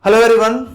Hello everyone.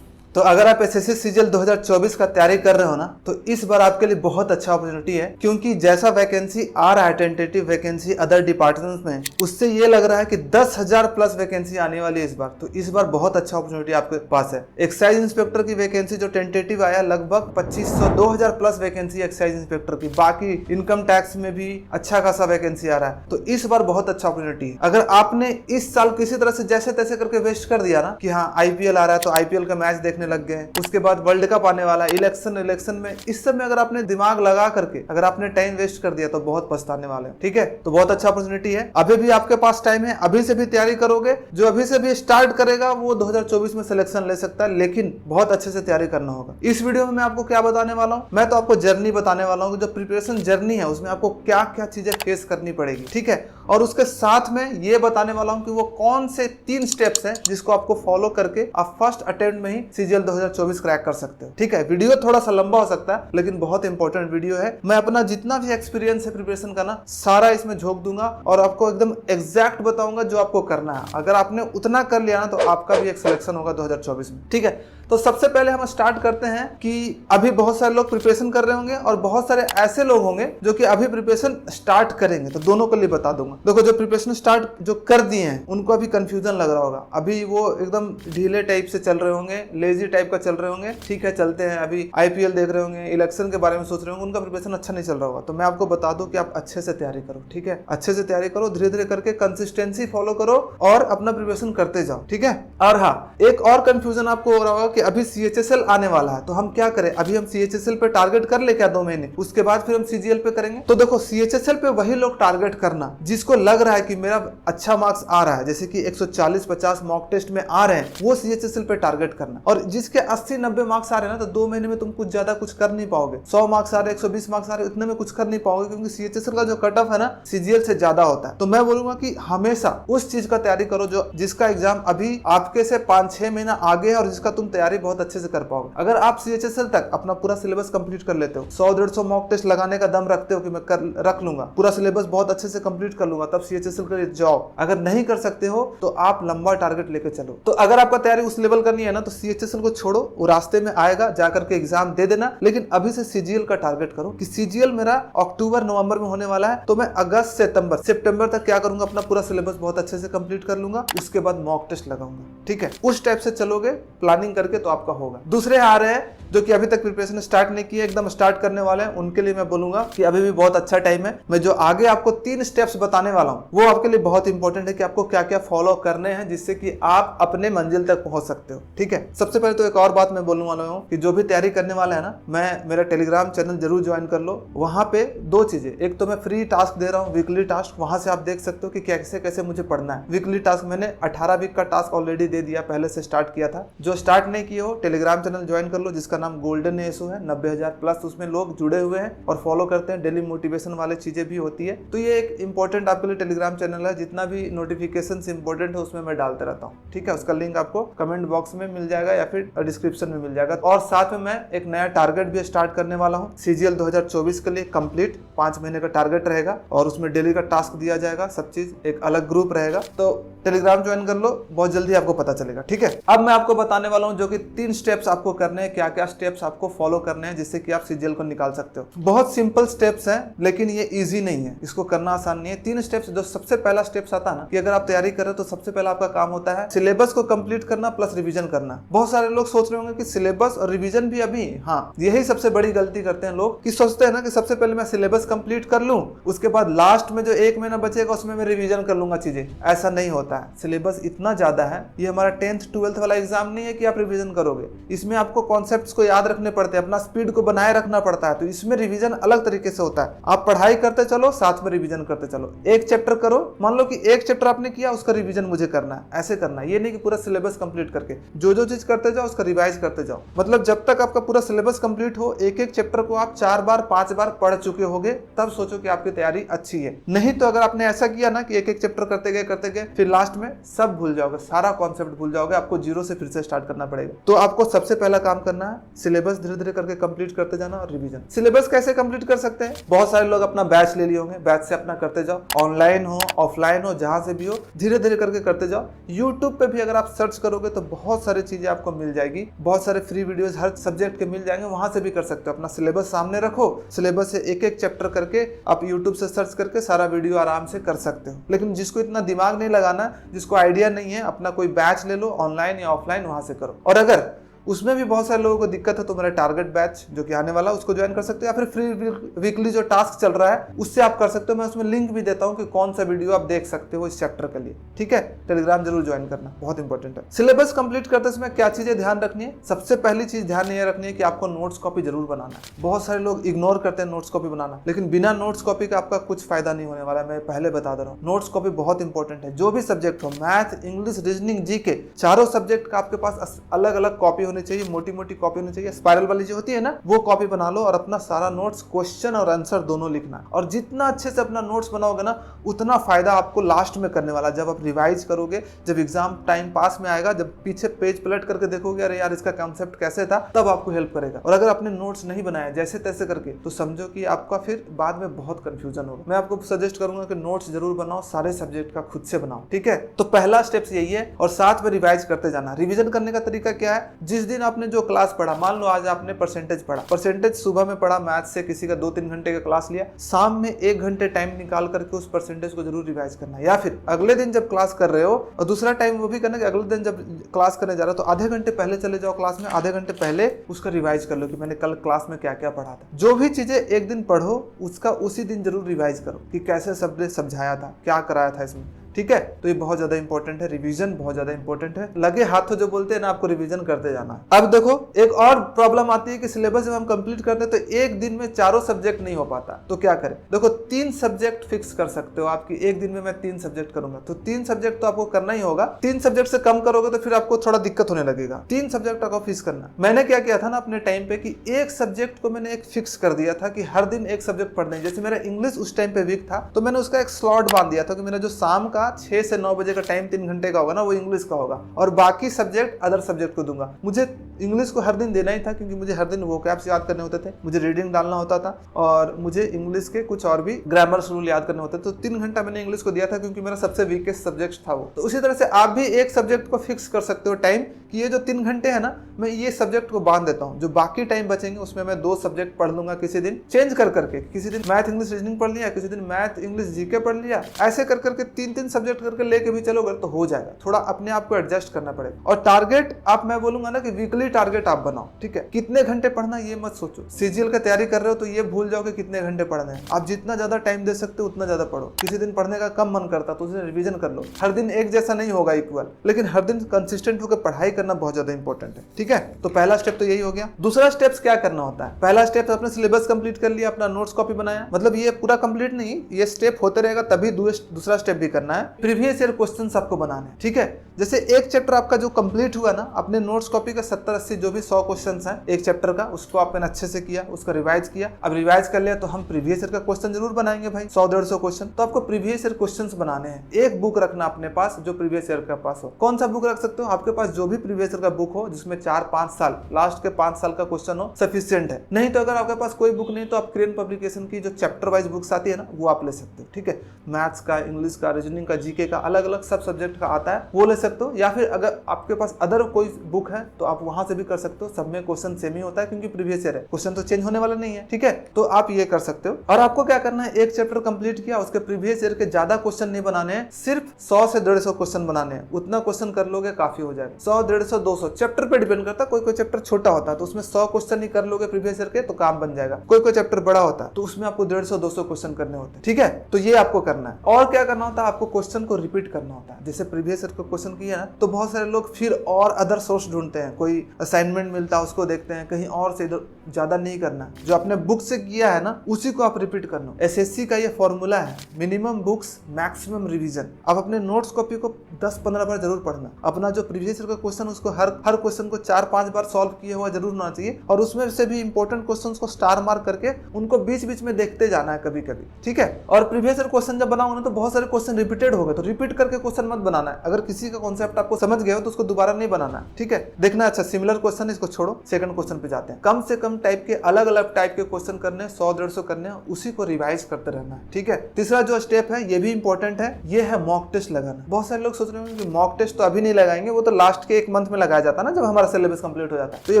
तो अगर आप एसएससी सीजीएल 2024 का तैयारी कर रहे हो ना, तो इस बार आपके लिए बहुत अच्छा अपॉर्चुनिटी है, क्योंकि जैसा वैकेंसी आ रहा है टेंटेटिव वैकेंसी अदर डिपार्टमेंट्स में, उससे ये लग रहा है कि 10,000 प्लस वैकेंसी आने वाली है इस बार। तो इस बार बहुत अच्छा अपॉर्चुनिटी आपके पास है। एक्साइज इंस्पेक्टर की वैकेंसी जो टेंटेटिव आया लगभग 2500 2000 प्लस वैकेंसी एक्साइज इंस्पेक्टर की। बाकी इनकम टैक्स में भी अच्छा खासा वैकेंसी आ रहा है। तो इस बार बहुत अच्छा अपॉर्चुनिटी है। अगर आपने इस साल किसी तरह से जैसे तैसे करके वेस्ट कर दिया ना कि हाँ आईपीएल आ रहा है तो आईपीएल का मैच देखने लग गए, उसके बाद वर्ल्ड कप आने वाला है, इलेक्शन में, इस सब में अगर आपने दिमाग लगा करके अगर आपने टाइम वेस्ट कर दिया तो बहुत पछताने वाले हैं। ठीक है, तो बहुत अच्छा अपॉर्चुनिटी है। अभी भी आपके पास टाइम है, अभी से भी तैयारी करोगे। जो अभी से भी स्टार्ट करेगा वो 2024 में सिलेक्शन ले सकता है, लेकिन बहुत अच्छे से तैयारी करना होगा। इस वीडियो में मैं आपको क्या बताने वाला हूँ, मैं तो आपको जर्नी बताने वाला हूँ। जो प्रिपरेशन जर्नी है उसमें आपको क्या क्या चीजें फेस करनी पड़ेगी। ठीक है, और उसके साथ में ये बताने वाला हूँ कि वो कौन से 3 स्टेप्स हैं जिसको आपको फॉलो करके आप फर्स्ट अटेम्प्ट में ही सीजीएल 2024 क्रैक कर सकते हो। ठीक है, वीडियो थोड़ा सा लंबा हो सकता है लेकिन बहुत इंपॉर्टेंट वीडियो है। मैं अपना जितना भी एक्सपीरियंस है प्रिपरेशन का ना, सारा इसमें झोंक दूंगा और आपको एकदम एग्जैक्ट बताऊंगा जो आपको करना है। अगर आपने उतना कर लिया ना तो आपका भी एक सिलेक्शन होगा 2024 में। ठीक है, तो सबसे पहले हम स्टार्ट करते हैं कि अभी बहुत सारे लोग प्रिपरेशन कर रहे होंगे और बहुत सारे ऐसे लोग होंगे जो कि अभी प्रिपरेशन स्टार्ट करेंगे। तो दोनों के लिए बता दूंगा। देखो, जो प्रिपरेशन स्टार्ट जो कर दिए हैं उनको अभी कंफ्यूजन लग रहा होगा, अभी वो एकदम ढीले टाइप से चल रहे होंगे, लेजी टाइप का चल रहे होंगे। ठीक है, चलते हैं। अभी आईपीएल देख रहे होंगे, इलेक्शन के बारे में सोच रहे होंगे, उनका प्रिपरेशन अच्छा नहीं चल रहा होगा। तो मैं आपको बता दूं कि आप अच्छे से तैयारी करो। ठीक है, अच्छे से तैयारी करो, धीरे धीरे करके कंसिस्टेंसी फॉलो करो और अपना प्रिपरेशन करते जाओ। ठीक है, और हाँ, एक और कंफ्यूजन आपको हो रहा होगा कि अभी सीएचएसएल आने वाला है तो हम क्या करें। अभी हम सीएचएसएल पे टारगेट कर ले क्या 2 महीने, उसके बाद फिर हम सीजीएल पे करेंगे। तो देखो, सीएचएसएल पे वही लोग टारगेट करना जिसको लग रहा है कि मेरा अच्छा मार्क्स आ रहा है, जैसे कि 140-50 मॉक टेस्ट में आ रहे हैं, वो सीएचएसएल पे टारगेट करना। और जिसके 80-90 मार्क्स आ रहे हैं ना, तो 2 महीने में तुम कुछ ज्यादा कुछ कर नहीं पाओगे। 100 मार्क्स आ रहे, 120 मार्क्स आ रहे, इतने में कुछ कर नहीं पाओगे, क्योंकि सीएचएसएल का जो कट ऑफ है ना सीजीएल से ज्यादा होता है। तो मैं बोलूंगा कि हमेशा उस चीज का तैयारी करो जो जिसका एग्जाम अभी आपके से 5-6 महीना आगे है और जिसका तुम तैयारी बहुत अच्छे से कर पाओगे। अगर आप सीएचएसएल तक अपना पूरा सिलेबस कंप्लीट कर लेते हो, 100-150 मॉक टेस्ट लगाने का दम रखते हो कि मैं रख लूंगा, पूरा सिलेबस बहुत अच्छे से कंप्लीट कर लूंगा, तब सीएचएसएल के लिए जाओ। अगर नहीं कर सकते हो तो आप लंबा टारगेट लेके चलो। तो अगर आपका तैयारी उस लेवल करनी है ना, तो सीएचएसएल को छोड़ो, वो रास्ते में आएगा, जाकर के एग्जाम दे देना। लेकिन अभी से सीजीएल का टारगेट करो कि सीजीएल मेरा अक्टूबर-नवंबर में होने वाला है, तो मैं अगस्त-सितंबर तक क्या करूंगा, अपना पूरा सिलेबस बहुत अच्छे से कंप्लीट कर लूंगा, उसके बाद मॉक टेस्ट लगाऊंगा। ठीक है, उस टाइप से चलोगे प्लानिंग करके तो आपका होगा। दूसरे आ रहे हैं जो कि अभी तक प्रिपरेशन स्टार्ट नहीं किए, एकदम स्टार्ट करने वाले हैं, उनके लिए मैं बोलूंगा कि अभी भी बहुत अच्छा टाइम है। मैं जो आगे आपको 3 स्टेप्स बताने वाला हूं वो आपके लिए बहुत इंपॉर्टेंट है कि आपको क्या क्या फॉलो करने हैं जिससे कि आप अपने मंजिल तक पहुंच सकते हो। ठीक है, सबसे पहले तो एक और बात मैं बोलने वाला हूं कि जो भी तैयारी करने वाला है ना, मैं मेरा टेलीग्राम चैनल जरूर ज्वाइन कर लो। वहां पे 2 चीजें, एक तो मैं फ्री टास्क दे रहा हूँ, वीकली टास्क, वहां से आप देख सकते हो कि कैसे कैसे मुझे पढ़ना है। वीकली टास्क मैंने 18 वीक का टास्क ऑलरेडी दे दिया, पहले से स्टार्ट किया था। जो स्टार्ट नहीं किए हो, टेलीग्राम चैनल ज्वाइन कर लो जिसका नाम गोल्डन एसो है। 90,000 प्लस उसमें लोग जुड़े हुए हैं और फॉलो करते हैं, डेली मोटिवेशन वाले चीजें भी होती है। तो ये एक इंपॉर्टेंट आपके लिए टेलीग्राम चैनल है, जितना भी नोटिफिकेशन इंपॉर्टेंट है उसमें मैं डालते रहता हूँ। ठीक है, उसका लिंक आपको कमेंट बॉक्स में मिल जाएगा या फिर डिस्क्रिप्शन में मिल जाएगा। और साथ में मैं एक नया टारगेट भी स्टार्ट करने वाला हूँ सीजीएल 2024 के लिए। कंप्लीट 5 महीने का टारगेट रहेगा और उसमें डेली का टास्क दिया जाएगा, सब चीज एक अलग ग्रुप रहेगा। तो टेलीग्राम ज्वाइन कर लो, बहुत जल्दी आपको पता चलेगा। ठीक है, अब मैं आपको बताने वाला हूँ जो कि 3 स्टेप्स आपको करने हैं, क्या क्या स्टेप्स आपको फॉलो करने हैं जिससे कि आप सीजीएल को निकाल सकते हो। बहुत सिंपल स्टेप्स हैं लेकिन ये इजी नहीं है, इसको करना आसान नहीं है। 3 स्टेप्स, जो सबसे पहला स्टेप्स आता है ना कि अगर आप तैयारी कर रहे हो तो सबसे पहला आपका काम होता है सिलेबस को कंप्लीट करना प्लस रिवीजन करना। बहुत सारे लोग सोच रहे होंगे कि सिलेबस और रिवीजन भी अभी, हाँ, यही सबसे बड़ी गलती करते हैं लोग कि सोचते हैं ना कि सबसे पहले मैं सिलेबस कंप्लीट कर लूं, उसके बाद लास्ट में जो 1 महीना बचेगा उसमें मैं रिवीजन कर लूंगा चीजें। ऐसा नहीं होता है, सिलेबस इतना ज्यादा है। ये हमारा 10th 12th वाला एग्जाम नहीं है कि आप रिवीजन करोगे, इसमें आपको कॉन्सेप्ट्स को याद रखने पड़ते हैं, अपना स्पीड को बनाए रखना पड़ता है। तो इसमें रिवीजन अलग तरीके से होता है। आप पढ़ाई करते चलो, साथ में रिवीजन करते चलो। एक चैप्टर करो, मान लो कि एक चैप्टर आपने किया, उसका रिवीजन मुझे करना है, ऐसे करना है। ये नहीं कि पूरा सिलेबस कंप्लीट करके जो चीज करते जाओ उसका रिवाइज करते जाओ। मतलब जब तक आपका पूरा सिलेबस कंप्लीट हो, एक एक चैप्टर को आप 4 बार 5 बार पढ़ चुके होगे, तब सोचो कि आपकी तैयारी अच्छी है। नहीं तो अगर आपने ऐसा किया ना कि एक एक चैप्टर करते गए फिर लास्ट में सब भूल जाओगे, सारा कॉन्सेप्ट भूल जाओगे, आपको जीरो से फिर से स्टार्ट करना पड़ेगा। तो आपको सबसे पहला काम करना है सिलेबस धीरे धीरे करके कंप्लीट करते जाना और रिवीजन। सिलेबस कैसे कंप्लीट कर सकते हैं? बहुत सारे लोग अपना बैच ले लिए होंगे, बैच से अपना करते जाओ, ऑनलाइन हो ऑफलाइन हो जहां से भी हो, धीरे धीरे करके करते जाओ। यूट्यूब पे भी अगर आप सर्च करोगे तो बहुत सारी चीजें आपको मिल जाएगी, बहुत सारे फ्री वीडियोस हर सब्जेक्ट के मिल जाएंगे, वहां से भी कर सकते हो। अपना सिलेबस सामने रखो, सिलेबस से एक एक चैप्टर करके आप यूट्यूब से सर्च करके सारा वीडियो आराम से कर सकते हो। लेकिन जिसको इतना दिमाग नहीं लगाना, जिसको आइडिया नहीं है, अपना कोई बैच ले लो ऑनलाइन या ऑफलाइन, वहां से करो। और अगर उसमें भी बहुत सारे लोगों को दिक्कत है तो मेरा टारगेट बैच जो कि आने वाला उसको ज्वाइन कर सकते हो, या फिर फ्री वीकली जो टास्क चल रहा है उससे आप कर सकते हो। मैं उसमें लिंक भी देता हूं कि कौन सा वीडियो आप देख सकते हो इस चैप्टर के लिए, ठीक है। टेलीग्राम जरूर ज्वाइन करना, बहुत इंपॉर्टेंट है। सिलेबस कंप्लीट करते समय क्या चीजें ध्यान रखनी है? सबसे पहली चीज ध्यान ये रखनी है कि आपको नोट्स कॉपी जरूर बनाना है। बहुत सारे लोग इग्नोर करते हैं नोट्स कॉपी बनाना, लेकिन बिना नोट्स कॉपी का आपका कुछ फायदा नहीं होने वाला, मैं पहले बता दे रहा हूँ। नोट्स कॉपी बहुत इंपॉर्टेंट है। जो भी सब्जेक्ट हो, मैथ, इंग्लिश, रीजनिंग, जीके, चारों सब्जेक्ट का आपके पास अलग अलग कॉपी होनी चाहिए, मोटी मोटी कॉपी होनी चाहिए। स्पाइरल वाली जो होती है ना, वो कॉपी बना लो और अपना सारा नोट्स, क्वेश्चन और आंसर दोनों लिखना। और जितना अच्छे से अपना नोट्स बनाओगे ना, उतना फायदा आपको लास्ट में करने वाला। जब आप रिवाइज करोगे, जब एग्जाम टाइम पास में आएगा, जब पीछे पेज पलट करके देखोगे अरे यार इसका कॉन्सेप्ट कैसे था, तब आपको हेल्प करेगा। और अगर आपने नोट्स नहीं बनाया जैसे तैसे करके, तो समझो कि आपका फिर बाद में बहुत कंफ्यूजन होगा। मैं आपको सजेस्ट करूंगा कि नोट्स जरूर बनाओ, सारे सब्जेक्ट का खुद से बनाओ, ठीक है। तो पहला स्टेप्स यही है, और साथ में रिवाइज करते जाना। रिविजन करने का तरीका क्या है? जिस दिन आपने जो क्लास पढ़ा, मान लो आज आपने परसेंटेज पढ़ा, परसेंटेज सुबह में पढ़ा, मैथ से किसी का 2-3 घंटे का क्लास लिया, शाम में 1 घंटे टाइम निकाल करके उस परसेंटेज को जरूर रिवाइज करना। या फिर अगले दिन जब क्लास कर रहे हो, और दूसरा टाइम वो भी करना कि अगले दिन जब क्लास करने जा रहे हो तो आधे घंटे पहले चले जाओ क्लास में, आधे घंटे पहले उसका रिवाइज कर लो कि मैंने कल क्लास में क्या क्या पढ़ा था। जो भी चीजें एक दिन पढ़ो उसका उसी दिन जरूर रिवाइज करो कि कैसे सबने समझाया था, क्या कराया था इसमें, ठीक है। तो ये बहुत ज्यादा इंपॉर्टेंट है, रिवीजन बहुत ज्यादा इंपॉर्टेंट है। लगे हाथों जो बोलते हैं ना, आपको रिवीजन करते जाना है। अब देखो एक और प्रॉब्लम आती है कि सिलेबस जब हम कंप्लीट करते हैं तो एक दिन में चारों सब्जेक्ट नहीं हो पाता, तो क्या करें? देखो 3 सब्जेक्ट फिक्स कर सकते हो आपकी, एक दिन में मैं 3 सब्जेक्ट करूंगा, तो 3 सब्जेक्ट तो आपको करना ही होगा। 3 सब्जेक्ट से कम करोगे तो फिर आपको थोड़ा दिक्कत होने लगेगा। 3 सब्जेक्ट आपको फिक्स करना। मैंने क्या किया था ना अपने टाइम पे कि एक सब्जेक्ट को मैंने एक फिक्स कर दिया था कि हर दिन एक सब्जेक्ट पढ़ना है। जैसे मेरा इंग्लिश उस टाइम पे वीक था, तो मैंने उसका एक स्लॉट बांध दिया था कि मेरा जो शाम का 6 से 9 बजे का टाइम 3 घंटे का होगा ना, वो इंग्लिश का होगा, और बाकी सब्जेक्ट अदर सब्जेक्ट को दूंगा। मुझे इंग्लिश को हर दिन देना ही था क्योंकि मुझे हर दिन वोकैब्स याद करने होते थे, मुझे रीडिंग डालना होता था, और मुझे इंग्लिश के कुछ और भी ग्रामर्स रूल याद करने होते थे। तो 3 घंटा मैंने इंग्लिश को दिया था क्योंकि मेरा सबसे वीकेस्ट सब्जेक्ट था वो। तो उसी तरह से आप भी एक सब्जेक्ट को फिक्स कर सकते हो टाइम, कि ये जो 3 घंटे है ना, मैं ये सब्जेक्ट को बांध देता हूँ, जो बाकी टाइम बचेंगे उसमें मैं 2 सब्जेक्ट पढ़ लूंगा, किसी दिन चेंज कर करके, किसी दिन मैथ इंग्लिश रीजनिंग पढ़ लिया, किसी दिन मैथ इंग्लिश जीके पढ़ लिया, ऐसे कर करके 3-3 सब्जेक्ट करके लेके भी चलोगे तो हो जाएगा। थोड़ा अपने आप को एडजस्ट करना पड़ेगा। और टारगेट आप, मैं बोलूंगा ना कि वीकली टारगेट आप बनाओ, ठीक है। कितने घंटे पढ़ना ये मत सोचो। सीजीएल का तैयारी कर रहे हो तो ये भूल जाओ कि कितने घंटे पढ़ने हैं। आप जितना ज्यादा टाइम दे सकते हो उतना ज्यादा पढ़ो। किसी दिन पढ़ने का कम मन करता तो उस दिन रिवीजन कर लो। हर दिन एक जैसा नहीं होगा इक्वल, लेकिन हर दिन कंसिस्टेंट होकर पढ़ाई करना बहुत ज्यादा इंपॉर्टेंट है, ठीक है। तो पहला स्टेप तो यही हो गया। दूसरा स्टेप क्या करना होता है? पहला स्टेप आपने सिलेबस कंप्लीट कर लिया, अपना नोट्स कॉपी बनाया, मतलब ये पूरा कंप्लीट नहीं, ये स्टेप होते रहेगा, तभी दूसरा स्टेप भी करना है। प्रीवियस ईयर क्वेश्चंस आपको बनाने हैं, ठीक है। जैसे एक चैप्टर आपका जो कंप्लीट हुआ ना, अपने नोट्स कॉपी का 70-80 जो भी 100 क्वेश्चंस हैं एक चैप्टर का, उसको आपने अच्छे से किया, उसका रिवाइज किया। अब रिवाइज कर लिया तो हम प्रीवियस ईयर का क्वेश्चन जरूर बनाएंगे भाई, 100-150 क्वेश्चन। तो आपको प्रीवियस ईयर क्वेश्चंस बनाने हैं। एक बुक रखना अपने पास जो प्रीवियस ईयर के पास हो। कौन सा बुक रख सकते हो? आपके पास जो भी प्रीवियस ईयर का बुक हो जिसमें 4-5 साल, लास्ट के 5 साल का क्वेश्चन हो, सफिशिएंट है। नहीं तो अगर आपके पास कोई बुक नहीं तो आप क्रेन पब्लिकेशन की जो चैप्टर वाइज बुक्स आती है ना, वो आप ले सकते हो, ठीक है। मैथ्स का, इंग्लिश का, रीजनिंग का, जीके का, अलग अलग सब सब्जेक्ट का आता है, वो ले सकते हो। या फिर अगर आपके पास अदर कोई बुक है तो आप वहां से भी कर सकते हो। सब में क्वेश्चन सेम ही होता है क्योंकि प्रीवियस ईयर है, क्वेश्चन तो चेंज होने वाला नहीं है, ठीक है। तो आप ये कर सकते हो। और आपको क्या करना है, एक चैप्टर कंप्लीट किया, उसके प्रीवियस ईयर के ज्यादा क्वेश्चन नहीं बनाने हैं, सिर्फ 100 से 150 क्वेश्चन बनाने हैं। उतना क्वेश्चन कर लोगे काफी हो जाएगा। 100, 150, 200 चैप्टर पे डिपेंड करता है। कोई चैप्टर छोटा होता है तो उसमें 100 क्वेश्चन ही कर लोगे प्रीवियस ईयर के तो काम बन जाएगा। कोई चैप्टर बड़ा होता है तो उसमें आपको 150-200 क्वेश्चन करने होते हैं, ठीक है। तो ये आपको करना है। और क्या करना होता है, आपको क्वेश्चन को रिपीट करना होता है। जैसे प्रीवियस ईयर का क्वेश्चन किया ना, तो बहुत सारे लोग फिर और अदर सोर्स ढूंढते हैं, कोई असाइनमेंट मिलता है उसको देखते हैं, कहीं और से। इधर ज्यादा नहीं करना, जो आपने बुक से किया है ना उसी को आप रिपीट करना। एसएससी का ये फॉर्मूला है, मिनिमम बुक्स मैक्सिमम रिवीजन। आप अपने नोट्स कॉपी को 10-15 बार जरूर पढ़ना। अपना जो प्रीवियस ईयर का क्वेश्चन उसको हर क्वेश्चन को 4-5 बार सॉल्व किया हुआ जरूर होना चाहिए। और उसमें से भी इंपॉर्टेंट क्वेश्चंस को स्टार मार्क करके उनको बीच बीच में देखते जाना है कभी कभी, ठीक है। और प्रीवियस ईयर क्वेश्चन जब बनाओगे ना तो बहुत सारे क्वेश्चन रिपीटेड रिपीटेड हो गए तो रिपीट करके क्वेश्चन मत बनाना है। अगर किसी का कॉन्सेप्ट आपको समझ गए हो तो उसको दोबारा नहीं बनाना है, ठीक है। देखना अच्छा सिमिलर क्वेश्चन, इसको छोड़ो, सेकंड क्वेश्चन पे जाते हैं। कम से कम टाइप के अलग अलग टाइप के क्वेश्चन करने, 100-150 करने, उसी को रिवाइज करते रहना है, ठीक है। तीसरा जो स्टेप है ये भी इंपॉर्टेंट है, ये है मॉक टेस्ट लगाना। बहुत सारे लोग सोच रहे हैं कि मॉक टेस्ट तो अभी नहीं लगाएंगे, वो तो लास्ट के 1 मंथ में लगाया जाता है ना, जब हमारा सिलेबस कंप्लीट हो जाता है। तो ये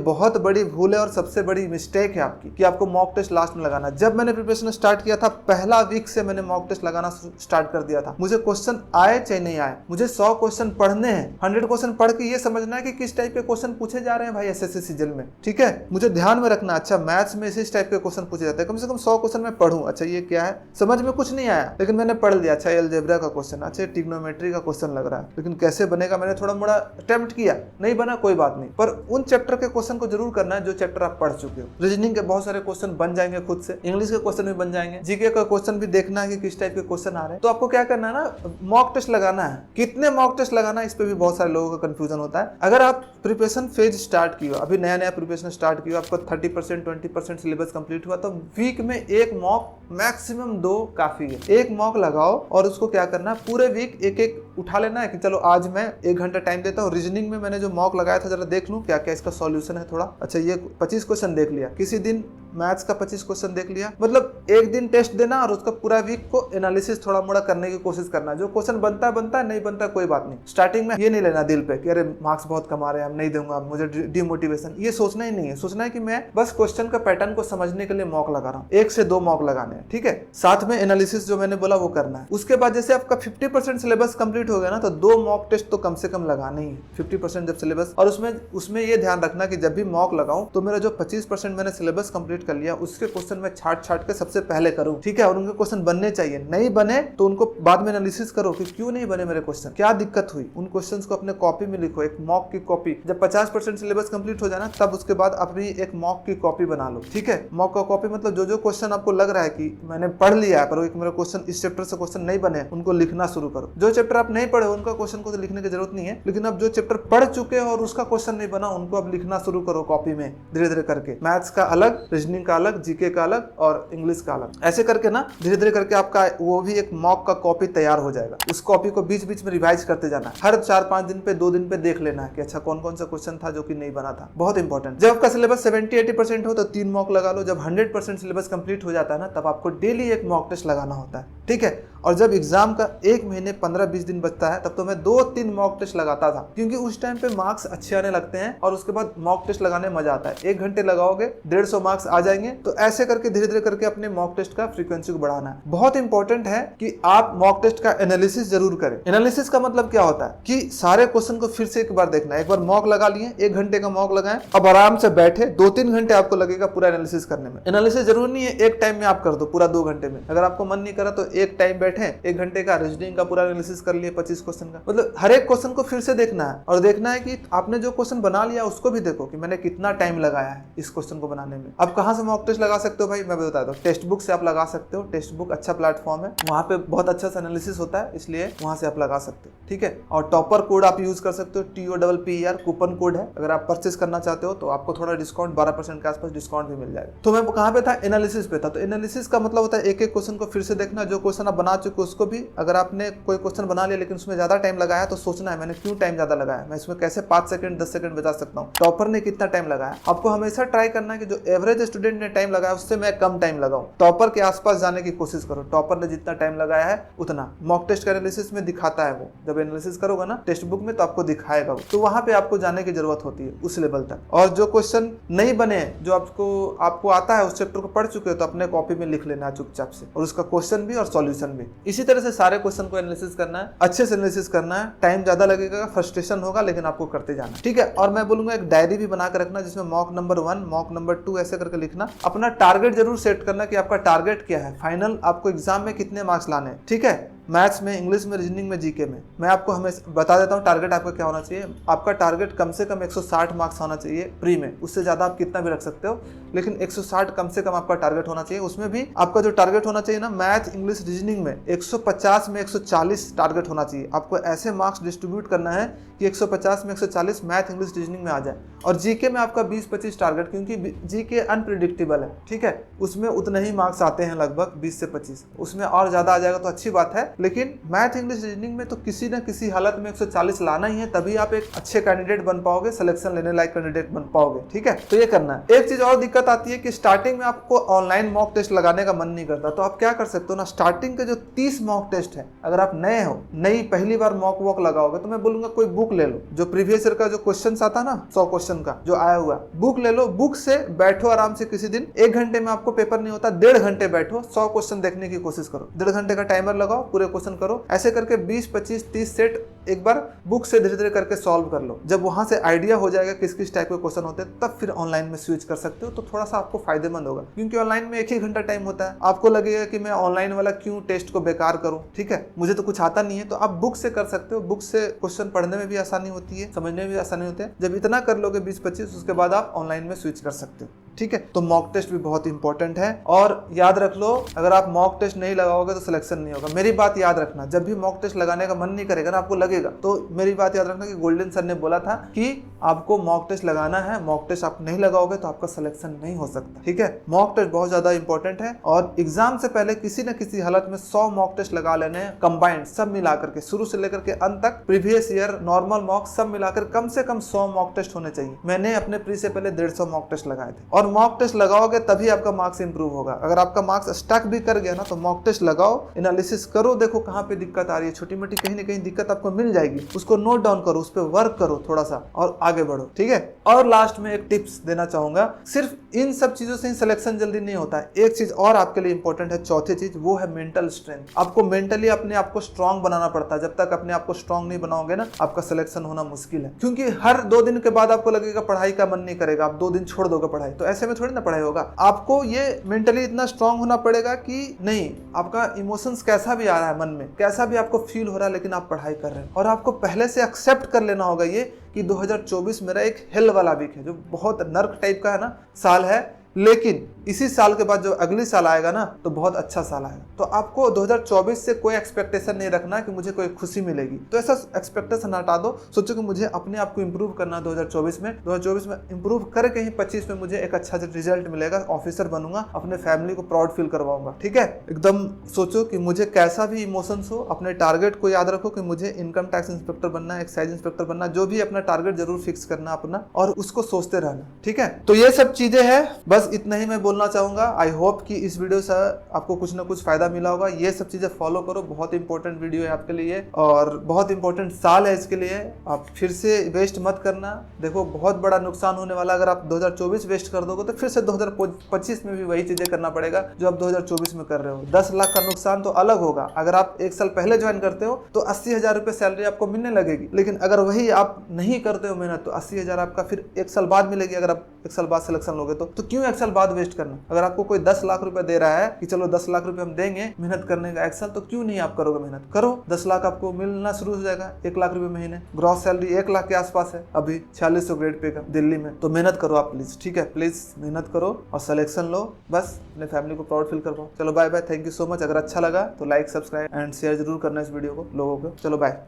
बहुत बड़ी भूल है और सबसे बड़ी मिस्टेक है आपकी कि आपको मॉक टेस्ट लास्ट में लगाना। जब मैंने प्रिपरेशन स्टार्ट किया था, पहला वीक से मैंने मॉक टेस्ट लगाना स्टार्ट कर दिया था। मुझे क्वेश्चन आए चाहे नहीं आए, मुझे 100 क्वेश्चन पढ़ने हैं, 100 क्वेश्चन पढ़ के ये समझना है कि किस टाइप के क्वेश्चन पूछे जा रहे हैं भाई एसएससी सीजीएल में, ठीक है। मुझे ध्यान में रखना, अच्छा मैथ्स में इस टाइप के क्वेश्चन पूछे जाते हैं, कम से कम 100 क्वेश्चन मैं पढ़ूं। अच्छा ये क्या है, समझ में कुछ नहीं आया लेकिन मैंने पढ़ लिया, अच्छा अलजेब्रा का क्वेश्चन, अच्छा ट्रिग्नोमेट्री का क्वेश्चन लग रहा है, लेकिन कैसे बनेगा मैंने थोड़ा मोड़ा अटेम्प्ट किया, नहीं बना कोई बात नहीं, पर उन चैप्टर के क्वेश्चन को जरूर करना है जो चैप्टर आप पढ़ चुके हो। रीजनिंग के बहुत सारे क्वेश्चन बन जाएंगे खुद से, इंग्लिश के क्वेश्चन भी बन जाएंगे, जीके का क्वेश्चन भी देखना है कि किस टाइप के क्वेश्चन आ रहे हैं। तो आपको क्या करना है ना, मॉक टेस्ट लगाना है। कितने मॉक टेस्ट लगाना है, इस पे भी बहुत सारे लोगों का कंफ्यूजन होता है। अगर आप प्रिपरेशन फेज स्टार्ट किया, अभी नया नया प्रिपरेशन स्टार्ट किया, आपको 30% 20% सिलेबस कंप्लीट हुआ, तो वीक में एक मॉक, मैक्सिमम 2 काफी है। एक मॉक लगाओ और उसको क्या करना है, पूरे वीक एक एक उठा लेना है कि चलो आज मैं 1 घंटा टाइम देता हूँ, रीजनिंग में मैंने जो मॉक लगाया था जरा देख लूं क्या क्या इसका सॉल्यूशन है थोड़ा। अच्छा ये 25 क्वेश्चन देख लिया, किसी दिन मैथ्स का 25 क्वेश्चन देख लिया, मतलब एक दिन टेस्ट देना और उसका पूरा वीक को एनालिसिस थोड़ा मोड़ा करने की कोशिश करना। जो क्वेश्चन बनता है, नहीं बनता कोई बात नहीं। स्टार्टिंग में ये नहीं लेना दिल पे कि अरे मार्क्स बहुत कम आ रहे हैं, हम नहीं दूंगा, मुझे डिमोटिवेशन, ये सोचना ही नहीं है। सोचना है कि मैं बस क्वेश्चन का पैटर्न को समझने के लिए मॉक लगा रहा हूँ, 1 से 2 मॉक लगाने हैं, ठीक है। साथ में एनालिसिस जो मैंने बोला वो करना है। उसके बाद जैसे आपका 50% सिलेबस कंप्लीट हो गया ना, तो 2 मॉक टेस्ट तो कम से कम लगाना ही है। 50% जब सिलेबस, और उसमें ये ध्यान रखना कि जब भी मॉक लगाऊं तो मेरा जो 25% मैंने सिलेबस कंप्लीट कर लिया उसके क्वेश्चन मैं छाट के सबसे पहले करूं, ठीक है। और उनके क्वेश्चन बनने चाहिए, नहीं बने तो उनको बाद में एनालिसिस करो कि क्यों नहीं बने मेरे क्वेश्चन, क्या दिक्कत हुई। उन क्वेश्चंस को अपने कॉपी में लिखो, एक मॉक की कॉपी। जब 50% सिलेबस कंप्लीट हो जाए ना, तब उसके बाद अपनी एक मॉक की कॉपी बना लो, ठीक है। मॉक का कॉपी मतलब जो क्वेश्चन आपको लग रहा है कि मैंने पढ़ लिया है पर एक मेरा क्वेश्चन इस चैप्टर से क्वेश्चन नहीं बने, उनको लिखना शुरू करो। जो चैप्टर आप नहीं पढ़े उनका क्वेश्चन को तो लिखने की जरूरत नहीं है, लेकिन अब जो चैप्टर पढ़ चुके हो और उसका क्वेश्चन नहीं बना, उनको अब लिखना शुरू करो कॉपी में, धीरे धीरे करके। मैथ्स का अलग, रीजनिंग का अलग, जीके का अलग और इंग्लिश का अलग, ऐसे करके ना धीरे धीरे करके आपका वो भी एक मॉक का कॉपी तैयार हो जाएगा। उस कॉपी को बीच बीच में रिवाइज करते जाना, हर 4-5 दिन पे 2 दिन पे देख लेना है कि अच्छा कौन कौन सा क्वेश्चन था जो कि नहीं बना था। बहुत इंपॉर्टेंट। जब आपका सिलेबस 70-80% हो तो 3 मॉक लगा लो। जब 100% सिलेबस कंप्लीट हो जाता है ना, तब आपको डेली एक मॉक टेस्ट लगाना होता है, ठीक है। और जब एग्जाम का 1 महीने 15-20 दिन बचता है, तब तो मैं 2-3 मॉक टेस्ट लगाता था, क्योंकि उस टाइम पे मार्क्स अच्छे आने लगते हैं और उसके बाद मॉक टेस्ट लगाने में मजा आता है। 1 घंटे लगाओगे 150 मार्क्स आ जाएंगे। तो ऐसे करके धीरे धीरे करके अपने मॉक टेस्ट का फ्रीक्वेंसी को बढ़ाना है। बहुत इंपॉर्टेंट है कि आप मॉक टेस्ट का एनालिसिस जरूर करें। एनालिसिस का मतलब क्या होता है कि सारे क्वेश्चन को फिर से एक बार देखना है। एक बार मॉक लगा लिए, 1 घंटे का मॉक लगाएं, अब आराम से बैठे 2-3 घंटे आपको लगेगा पूरा एनालिसिस करने में। एनालिसिस जरूर नहीं है एक टाइम में आप कर दो पूरा 2 घंटे में। अगर आपको मन नहीं करा तो एक टाइम बैठे 1 घंटे का रीजनिंग का पूरा एनालिसिस कर लिए 25 क्वेश्चन का। मतलब हर एक क्वेश्चन को फिर से देखना है और देखना है कि आपने जो क्वेश्चन बना लिया उसको भी देखो कि मैंने कितना टाइम लगाया है इस क्वेश्चन को बनाने में। अब कहां से मॉक टेस्ट लगा सकते हो भाई, मैं बता दूं, टेक्स्ट बुक से आप लगा सकते हो। टेक्स्ट बुक अच्छा प्लेटफॉर्म है, वहां पे बहुत अच्छा सा एनालिसिस होता है, इसलिए वहां से आप लगा सकते हो, ठीक है। और टॉपर कोड आप यूज कर सकते हो, TOPPER कूपन कोड है। अगर आप परचेस करना चाहते हो तो आपको थोड़ा डिस्काउंट 12% के आसपास डिस्काउंट भी मिल जाएगा। तो मैं कहां पे था, एनालिसिस पे था। तो एनालिसिस का मतलब होता है एक एक क्वेश्चन को फिर से देखना, जो क्वेश्चन आप बना चुके उसको भी। अगर आपने कोई क्वेश्चन बना लिया लेकिन उसमें ज्यादा टाइम लगाया तो सोचना है मैंने क्यों टाइम ज्यादा लगाया, मैं इसमें कैसे 5 सेकंड 10 सेकंड बचा सकता हूँ, टॉपर ने कितना टाइम लगाया। आपको हमेशा ट्राई करना है कि जो एवरेज स्टूडेंट ने टाइम लगाया उससे मैं कम टाइम लगाऊं, टॉपर के आसपास जाने की कोशिश करो। टॉपर ने जितना टाइम लगाया है उतना मॉक टेस्ट का एनालिसिस में दिखाता है। वो जब एनालिसिस करोगे ना टेक्स्ट बुक में तो आपको दिखाएगा, तो वहां पे आपको जाने की जरूरत होती है उस लेवल तक। और जो क्वेश्चन नहीं बने, जो आपको आता है, उस चैप्टर को पढ़ चुके हो तो अपने कॉपी में लिख लेना चुपचाप से, और उसका क्वेश्चन भी और सॉल्यूशन भी। इसी तरह से सारे क्वेश्चन को एनालिसिस करना है, अच्छे से एनालिसिस करना है। टाइम ज्यादा लगेगा, फ्रस्ट्रेशन होगा, लेकिन आपको करते जाना, ठीक है। और मैं बोलूंगा एक डायरी भी बना के रखना जिसमें मॉक नंबर 1, मॉक नंबर 2 ऐसे करके लिखना। अपना टारगेट जरूर सेट करना कि आपका टारगेट क्या है, फाइनल आपको एग्जाम में कितने मार्क्स लाने हैं, ठीक है। मैथ्स में, इंग्लिश में, रीजनिंग में, जीके में। मैं आपको हमेशा बता देता हूँ टारगेट आपका क्या होना चाहिए। आपका टारगेट कम से कम 160 मार्क्स होना चाहिए प्री में, उससे ज्यादा आप कितना भी रख सकते हो, लेकिन 160 कम से कम आपका टारगेट होना चाहिए। उसमें भी आपका जो टारगेट होना चाहिए ना, मैथ, इंग्लिश, रीजनिंग में 150 में 140 टारगेट होना चाहिए। आपको ऐसे मार्क्स डिस्ट्रीब्यूट करना है कि 150 में 140 मैथ, इंग्लिश, रीजनिंग में आ जाए। और जीके में आपका 20-25 टारगेट, क्योंकि जीके अनप्रिडिक्टेबल है, ठीक है। उसमें उतने ही मार्क्स आते हैं, लगभग 20 से 25। उसमें और ज्यादा आ जाएगा तो अच्छी बात है, लेकिन मैथ इंग्लिश रीजनिंग में तो किसी न किसी हालत में 140 लाना ही है, तभी आप एक अच्छे कैंडिडेट बन पाओगे, सिलेक्शन लेने लायक कैंडिडेट बन पाओगे। ठीक है, तो ये करना है। एक चीज और दिक्कत आती है कि स्टार्टिंग में आपको ऑनलाइन मॉक टेस्ट लगाने का मन नहीं करता, तो आप क्या कर सकते हो ना, स्टार्टिंग के जो 30 मॉक टेस्ट है, अगर आप नए हो, नई पहली बार मॉक वॉक लगाओगे, तो मैं बोलूंगा कोई बुक ले लो, जो प्रीवियस ईयर का जो क्वेश्चन आता ना 100 क्वेश्चन का जो आया हुआ, बुक ले लो, बुक से बैठो आराम से। किसी दिन 1 घंटे में आपको पेपर नहीं होता, 1.5 घंटे बैठो, 100 क्वेश्चन देखने की कोशिश करो, 1.5 घंटे का टाइमर लगाओ, पूरे क्वेश्चन करो। ऐसे करके 20, 25, 30 सेट एक बार बुक से धीरे धीरे करके सॉल्व कर लो। जब वहां से आइडिया हो जाएगा किस किस टाइप के क्वेश्चन होते हैं, तब फिर ऑनलाइन में स्विच कर सकते हो, तो थोड़ा सा आपको फायदेमंद होगा। क्योंकि ऑनलाइन में 1 ही घंटा टाइम होता है, आपको लगेगा कि मैं ऑनलाइन वाला क्यों टेस्ट को बेकार करूं, ठीक है, मुझे तो कुछ आता नहीं है, तो आप बुक से कर सकते हो। बुक से क्वेश्चन पढ़ने में भी आसानी होती है, समझने में भी आसानी होती है। जब इतना कर लोगे 20-25, उसके बाद आप ऑनलाइन में स्विच कर सकते हो। ठीक है, तो मॉक टेस्ट भी बहुत इंपॉर्टेंट है। और याद रख लो, अगर आप मॉक टेस्ट नहीं लगाओगे तो सिलेक्शन नहीं होगा। मेरी बात याद रखना, जब भी मॉक टेस्ट लगाने का मन नहीं करेगा ना, आपको लगेगा, तो मेरी बात याद रखना कि गोल्डन सर ने बोला था कि आपको मॉक टेस्ट लगाना है। मॉक टेस्ट आप नहीं लगाओगे तो आपका सिलेक्शन नहीं हो सकता। ठीक है, मॉक टेस्ट बहुत ज्यादा इंपॉर्टेंट है, और एग्जाम से पहले किसी न किसी हालत में 100 मॉक टेस्ट लगा लेने हैं, कंबाइंड सब मिलाकर के, शुरू से लेकर के अंत तक, प्रीवियस ईयर, नॉर्मल मॉक सब मिलाकर कम से कम 100 मॉक टेस्ट होने चाहिए। मैंने अपने प्री से पहले 150 मॉक टेस्ट लगाए थे। और मॉक टेस्ट लगाओ तभी आपका मार्क्स इंप्रूव होगा। अगर आपका मार्क्स स्टक भी कर गया ना, तो मॉक टेस्ट लगाओ, एनालिसिस करो, देखो कहां पे दिक्कत आ रही है, छोटी मोटी कहीं ना कहीं दिक्कत आपको मिल जाएगी, उसको नोट डाउन करो, उस पर वर्क करो थोड़ा सा और आगे बढ़ो। ठीक है, और लास्ट में एक टिप्स देना चाहूंगा, सिर्फ इन सब चीजों से ही सिलेक्शन जल्दी नहीं होता है। एक चीज और आपके लिए इंपॉर्टेंट है, चौथी चीज, वो है मेंटल स्ट्रेंथ। आपको मेंटली अपने आप को स्ट्रांग बनाना पड़ता है। जब तक अपने आप को स्ट्रांग नहीं बनाओगे ना, आपका सिलेक्शन होना मुश्किल है। क्योंकि हर 2 दिन के बाद आपको लगेगा पढ़ाई का मन नहीं करेगा, आप 2 दिन छोड़ दोगे पढ़ाई, तो ऐसे में थोड़ी ना पढ़ाई होगा। आपको ये मेंटली इतना स्ट्रांग होना पड़ेगा कि नहीं, आपका इमोशंस कैसा भी आ रहा है मन में, कैसा भी आपको फील हो रहा है, लेकिन आप पढ़ाई कर रहे हैं। और आपको पहले से एक्सेप्ट कर लेना होगा ये कि 2024 मेरा एक हेल वाला वीक है, जो बहुत नर्क टाइप का है ना साल है, लेकिन इसी साल के बाद जो अगली साल आएगा ना, तो बहुत अच्छा साल आएगा। तो आपको 2024 से कोई एक्सपेक्टेशन नहीं रखना कि मुझे कोई खुशी मिलेगी, तो ऐसा एक्सपेक्टेशन हटा दो। सोचो कि मुझे अपने आप को इंप्रूव करना है 2024 में इंप्रूव करके ही 25 में मुझे एक अच्छा रिजल्ट मिलेगा, ऑफिसर बनूंगा, अपने फैमिली को प्राउड फील करवाऊंगा। ठीक है, एकदम सोचो कि मुझे कैसा भी इमोशंस हो, अपने टारगेट को याद रखो कि मुझे इनकम टैक्स इंस्पेक्टर बनना है, एक्साइज इंस्पेक्टर बनना, जो भी अपना टारगेट जरूर फिक्स करना अपना, और उसको सोचते रहना। ठीक है, तो ये सब चीजें हैं, बस इतना ही मैं बोलना चाहूंगा। आई होप कि इस वीडियो से आपको कुछ ना कुछ फायदा मिला होगा। ये सब चीजें फॉलो करो, बहुत इंपॉर्टेंट वीडियो है आपके लिए और बहुत इंपॉर्टेंट साल है इसके लिए। आप फिर से वेस्ट मत करना, देखो बहुत बड़ा नुकसान होने वाला। अगर आप 2024 वेस्ट कर दोगे तो फिर से 2025 में भी वही चीजें करना पड़ेगा जो आप 2024 में कर रहे हो। 10 लाख का नुकसान तो अलग होगा। अगर आप 1 साल पहले ज्वाइन करते हो तो 80,000 रुपए सैलरी आपको मिलने लगेगी, लेकिन अगर वही आप नहीं करते हो मेहनत, तो 80,000 आपका फिर 1 साल बाद मिलेगी। अगर आप 1 साल बाद सिलेक्शन लोगे तो क्यों 1 साल बाद वेस्ट करना? अगर आपको कोई 10 लाख रुपए दे रहा है कि चलो 10 लाख रुपए हम देंगे मेहनत करने का 1 साल, तो क्यों नहीं आप करोगे मेहनत? करो, 10 लाख आपको मिलना शुरू हो जाएगा। 1 लाख रुपए महीने, ग्रॉस सैलरी 1 लाख के आसपास है अभी 4600 ग्रेड पे का दिल्ली में। तो मेहनत करो आप प्लीज, ठीक है, प्लीज मेहनत करो और सिलेक्शन लो, बस अपने फैमिली को प्राउड फील करवाओ। चलो bye bye, thank you so much. अगर अच्छा लगा तो लाइक, सब्सक्राइब एंड शेयर जरूर करना इस वीडियो को लोगों को। चलो बाय।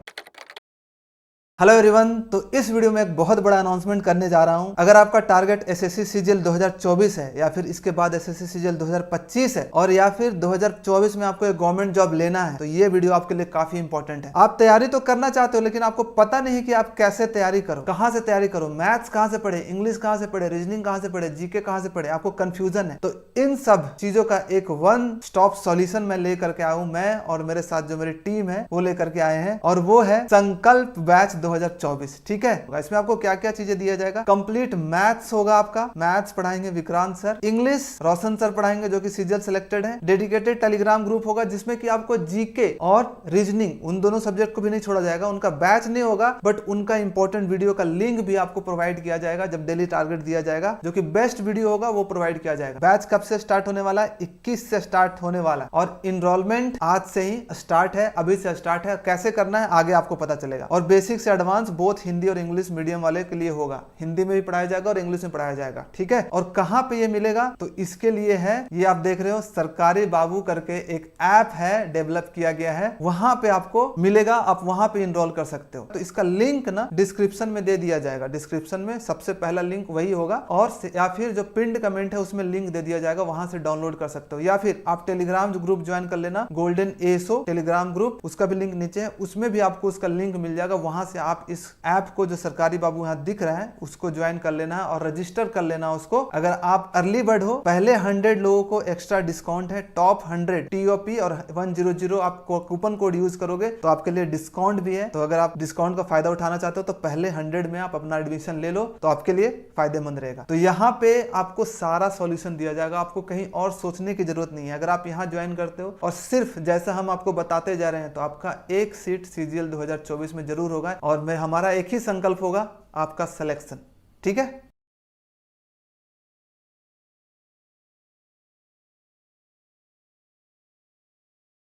हेलो एवरीवन, तो इस वीडियो में एक बहुत बड़ा अनाउंसमेंट करने जा रहा हूं। अगर आपका टारगेट एसएससी सीजीएल 2024 है या फिर इसके बाद एसएससी सीजीएल 2025 है और या फिर 2024 में आपको एक गवर्नमेंट जॉब लेना है, तो ये वीडियो आपके लिए काफी इंपॉर्टेंट है। आप तैयारी तो करना चाहते हो, लेकिन आपको पता नहीं कि आप कैसे तैयारी करो, कहां से तैयारी करो, मैथ्स कहां से पढ़े, इंग्लिश कहां से पढ़े, रीजनिंग कहां से पढ़े, जीके कहां से पढ़े, आपको कंफ्यूजन है। तो इन सब चीजों का एक वन स्टॉप सॉल्यूशन मैं लेकर के आया हूं। मैं और मेरे साथ जो मेरी टीम है वो लेकर के आए हैं, और वो है संकल्प बैच 2024। ठीक है, इसमें आपको क्या क्या चीजें दिया जाएगा? कंप्लीट मैथ्स होगा आपका, मैथ्स पढ़ाएंगे विक्रांत सर, इंग्लिश रोशन सर पढ़ाएंगे जो कि सीजीएल सिलेक्टेड है, डेडिकेटेड टेलीग्राम ग्रुप होगा जिसमें कि आपको जीके और रीजनिंग उन दोनों सब्जेक्ट को भी नहीं छोड़ा जाएगा। उनका बैच नहीं होगा, बट उनका इंपॉर्टेंट वीडियो का लिंक भी आपको प्रोवाइड किया जाएगा जब डेली टारगेट दिया जाएगा, जो कि बेस्ट वीडियो होगा वो प्रोवाइड किया जाएगा। बैच कब से स्टार्ट होने वाला है? 21 से स्टार्ट होने वाला है, और इनरोलमेंट आज से ही स्टार्ट है, अभी से स्टार्ट है। कैसे करना है आगे आपको पता चलेगा, और बेसिक से एडवांस बोथ हिंदी और इंग्लिश मीडियम वाले के लिए होगा। हिंदी में भी पढ़ाया जाएगा और इंग्लिश में पढ़ाया जाएगा, ठीक है। और कहाँ पे ये मिलेगा, तो इसके लिए है, ये आप देख रहे हो सरकारी बाबू करके एक ऐप है, डेवलप किया गया है, वहां पे आपको मिलेगा, आप वहां पे इनरोल कर सकते हो। तो इसका लिंक ना डिस्क्रिप्शन में दे दिया जाएगा, डिस्क्रिप्शन में सबसे पहला लिंक वही होगा, और या फिर जो पिंड कमेंट है उसमें लिंक दे दिया जाएगा, वहां से डाउनलोड कर सकते हो। या फिर आप टेलीग्राम ग्रुप ज्वाइन कर लेना, गोल्डन एसो टेलीग्राम ग्रुप, उसका भी लिंक नीचे है, उसमें भी आपको उसका लिंक मिल जाएगा। वहां से आप इस ऐप को जो सरकारी बाबू यहाँ दिख रहा है उसको ज्वाइन कर लेना है और रजिस्टर कर लेना उसको। अगर आप अर्ली बर्ड हो, पहले 100 लोगों को एक्स्ट्रा डिस्काउंट है, टॉप 100 TOP और 100 आप कूपन कोड यूज करोगे तो आपके लिए डिस्काउंट भी है। तो अगर आप डिस्काउंट का फायदा उठाना चाहते हो तो पहले 100 में आप अपना एडमिशन ले लो, तो आपके लिए फायदेमंद रहेगा। तो यहाँ पे आपको सारा सॉल्यूशन दिया जाएगा, आपको कहीं और सोचने की जरूरत नहीं है। अगर आप यहाँ ज्वाइन करते हो और सिर्फ जैसा हम आपको बताते जा रहे हैं, तो आपका एक सीट CGL 2024 में जरूर होगा, और हमारा एक ही संकल्प होगा, आपका सिलेक्शन, ठीक है।